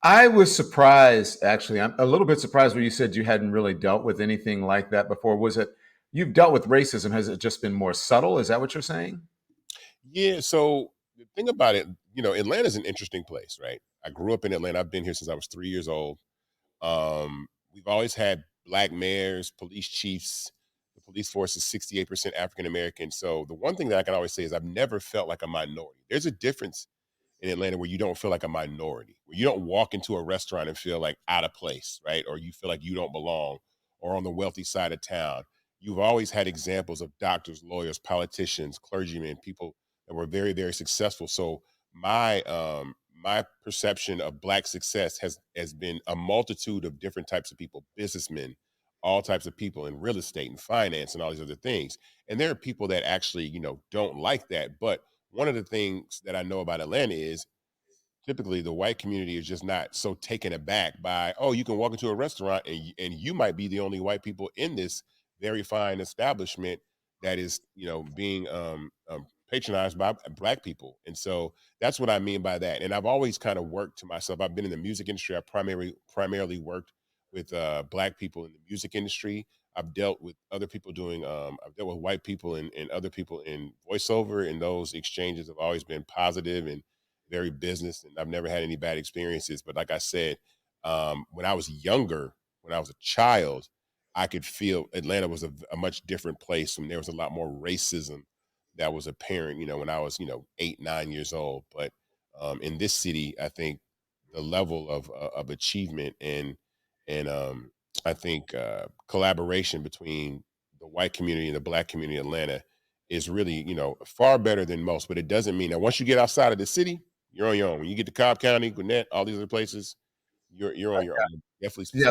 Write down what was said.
I was surprised, actually. I'm a little bit surprised when you said you hadn't really dealt with anything like that before. Was it you've dealt with racism? Has it just been more subtle? Is that what you're saying? Yeah, so the thing about it, Atlanta's an interesting place, right? I grew up in Atlanta. I've been here since I was 3 years old. We've always had black mayors, police chiefs. The police force is 68% African American. So the one thing that I can always say is I've never felt like a minority. There's a difference in Atlanta where you don't feel like a minority, where you don't walk into a restaurant and feel like out of place, right? Or you feel like you don't belong, or on the wealthy side of town. You've always had examples of doctors, lawyers, politicians, clergymen, people that were very, very successful. So my perception of black success has been a multitude of different types of people, businessmen, all types of people in real estate and finance and all these other things. And there are people that actually, don't like that. But one of the things that I know about Atlanta is typically the white community is just not so taken aback by, oh, you can walk into a restaurant and you might be the only white people in this very fine establishment that is, being patronized by black people. And so that's what I mean by that. And I've always kind of worked to myself. I've been in the music industry. I primarily worked with black people in the music industry. I've dealt with other people doing I've dealt with white people and other people in voiceover, and those exchanges have always been positive and very business, and I've never had any bad experiences. But like I said, when I was younger, when I was a child, I could feel Atlanta was a much different place, and there was a lot more racism that was apparent. When I was 8, 9 years old. But in this city, I think the level of achievement and I think collaboration between the white community and the black community in Atlanta is really far better than most. But it doesn't mean that once you get outside of the city, you're on your own. When you get to Cobb County, Gwinnett, all these other places, you're on your own. Definitely Yeah,